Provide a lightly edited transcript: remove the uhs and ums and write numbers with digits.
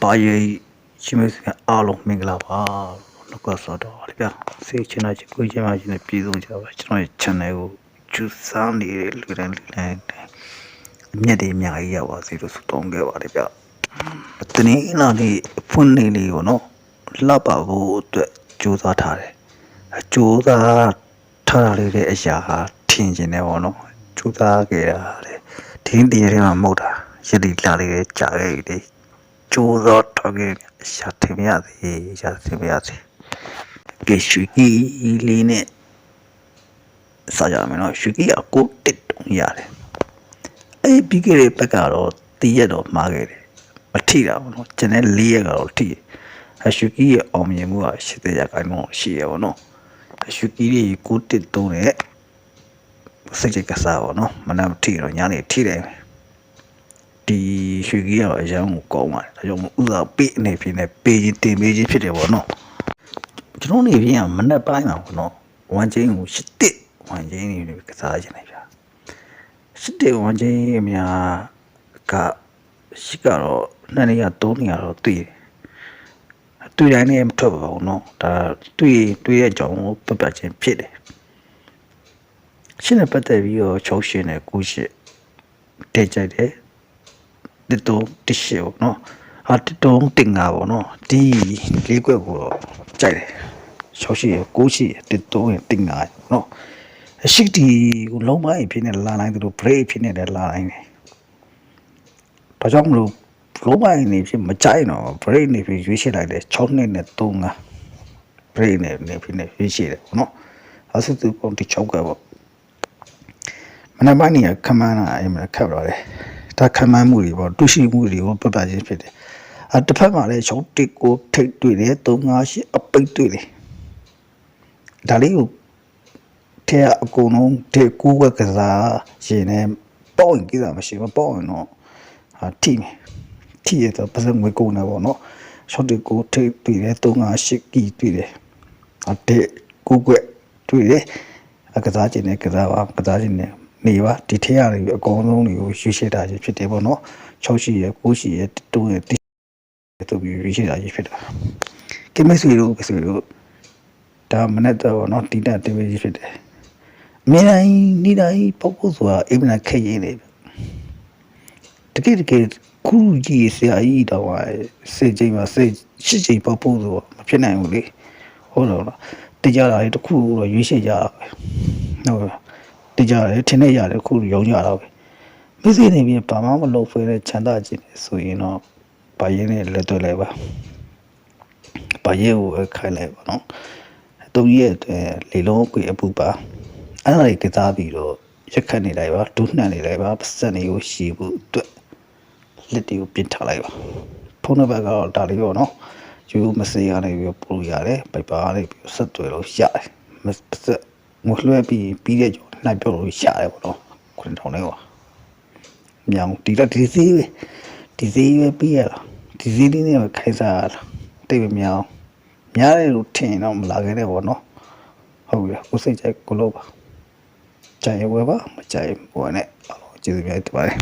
ပါရေးချင်းမစအားလုံးမင်္ဂလာပါလောကဆောတော့ဗျာစေချင်တာချကိုချင်မှချင်းနဲ့ပြည်ဆုံးကြပါကျွန်တော်ရဲ့ channel ကိုကျူစားနေတဲ့လူတိုင်းအမျက်တွေအများကြီးရောက်ပါစေလို့ဆုတောင်းခဲ့ပါတယ်ဗျာတနင်္လာနေ့ဖွင့်နေလေးကိုနော်လှပဖို့အတွက်ကြိုးစားထားတယ်ကြိုးစားထားတာလေးတဲ့အရာဟာထင်ကျင်တယ်ပေါ့နော်ကြိုးစားခဲ့တာလေဒီနေ့တည်းမှာမဟုတ်တာရည်တည်လာလေးကြာခဲ့ပြီကျိုးသောထောက်ခဲ့ရှာတင်ရသည်ရှာတင်ရသည်ကဲရွှေကြီးလေးနဲ့စားကြမယ်နော်ရွှေကြီးကကိုတစ်တုံရတယ်အဲ့ပြီးခဲ့တဲ့ဘက်ကတော့တည့်ရက်တော့မှားခဲ့တယ်မထိတာဘောနော်ကျန်တဲ့၄ရက်ကတော့ထိရွှေကြီးရဲ့အောင်မြင်မှုက80ရာခိုင်နှုန်းရှိရပါတော့ရွှေကြီးလေးကိုတစ်တုံးနဲ့စိတ်ကြကစားပါနော်မနက်ထိတော့ညနေထိတယ်ဒီရွှေကြီးကအရန်ကိုကောင်းပါတယ်ဒါကြောင့်ဥစားပေးအနေဖြင့်နဲ့ပေးချင်းတင်ပေးချင်းဖြစ်တယ်ပေါ့နော်ကျွန်တော်နေပြင်ကမနေ့ပိုင်းမှာပေါ့နော်ဝမ်ချင်းကိုဝမ်ချင်းနေကစားခြင်းနေဗျာဝမ်ချင်းအများကရှိကတော့2နေရာ3နေရာတော့တွေ့တိုင်းနဲ့မထွက်ပါဘူးနော်ဒါတွေ့ရဲ့အကြောင်းကိုပြပြချင်းဖြစ်တယ်ရှင်းတဲ့ပတ်သက်ပြီးတော့6ရှင်းနဲ့9ရှင်းတက်ကြိုက်တယ်တစ်တုံးတစ်ရှေ့ပေါ့နော်တစ်တုံးတင်ငါပေါ့နော်ဒီလေးခွက်ကိုတော့ကြိုက်တယ်6ရှိရ9ရှိရတစ်တုံးရတင်ငါနော်အရှိတီကိုလုံးမိုင်းဖြစ်နေလာနိုင်တယ်လို့ break ဖြစ်နေတယ်လာနိုင်တယ်ဒါကြောင့်မလို့လုံးမိုင်းနေဖြစ်မကြိုက်တော့ break နေဖြစ်ရွေးချယ်လိုက်တယ်6နှစ်နဲ့3ငါ break နေဖြစ်နေရွေးချယ်တယ်ပေါ့နော်အဆူတူပုံတိ6ကပေါ့မနက်ပိုင်းနေခမန်းလာအဲ့မှာခက်တော့တယ်ဒါခံမှန်းမှုတွေပေါ့တူရှိမှုတွေကိုပြပြချင်းဖြစ်တယ်တစ်ဖက်မှာလည်း6တစ်ကိုထိတ်တွေ့တယ်358အပိတ်တွေ့တယ်ဒါလေးကိုထဲအကုန်လုံးဒီကူဝက်ကစားရှင်နဲ့ပေါ့ရင်ကိစ္စမရှိဘူးပေါ့ရင်တော့ထိရတော့ပတ်စံငွေကုန်နေပေါ့နော်6တစ်ကိုထိတ်တွေ့တယ်358ကီတွေ့တယ်တဲ့ကူဝက်တွေ့တယ်ကစားခြင်းနဲ့ကစားပါကစားခြင်းနဲ့နေပါဒီထဲရတွေအကောင်ဆုံးတွေကိုရွှေ့ရှေ့တာကြီးဖြစ်တယ်ပေါ့နော်6ရှိရ9ရှိရ3ရတို့ပြီးရွှေ့ရှေ့တာကြီးဖြစ်တာကဲမဆွေတို့ဒါမနဲ့တော့နော်တီတာတင်ပေးဖြစ်တယ်အမြဲတမ်းနေတိုင်းပုတ်ပုတ်ဆိုတာအိမ်မနာခက်ရင်းနေတကယ်ခုကြီးဆရာကြီးတော့စေချိန်မှာစေရှစ်ချိန်ပုတ်ပုတ်ဆိုမဖြစ်နိုင်ဘူးလေဟုတ်တော့တရားတာတခုတော့ရွှေ့ရှေ့ကြတာဟုတ်တရားတယ်ထင်နေရတယ်ခုရုံကြတော့ပဲမသိနေပြီဘာမှမလုပ်ဖေးတဲ့ချမ်းသာခြင်းဆိုရင်တော့ဘာရင်းနဲ့လက်တွေ့လိုက်ပါဘာရဲကိုခိုင်းလိုက်ပါနော်တုံးရဲ့လေလုံးကိုအပူပါအဲ့ဒါတွေကစားပြီးတော့ရက်ခတ်နေလိုက်ပါဒုနှံ့နေလိုက်ပါပတ်စံတွေကိုရှည်ဖို့အတွက်လက်တွေကိုပြင်ထားလိုက်ပါဖုန်းနံပါတ်ကတော့ဒါလေးပေါ့နော်ယူမစေရနေပြီးပို့ရတယ်ပိုက်ပါလေးပြီးဆက်သွယ်လို့ရတယ်မဆက်ငွေလွှဲပြီးတဲ့ကြော်နိုင်ပြောလို့ရတယ်ပေါ့နော်9000လေးပါမြောင်ဒီလက်ဒီစီးပဲပြီးရလားဒီစီးလေးနဲ့ခိုင်းစားတိတ်မမြောင်များတယ်လို့ထင်တော့မလာခဲ့တဲ့ပေါ့နော်ဟုတ်ပြီကိုစိတ်ကြိုက်ကိုလို့ပါကြိုက်ဝဲပါမကြိုက်ဘောနဲ့ကျေးဇူးများတင်ပါတယ်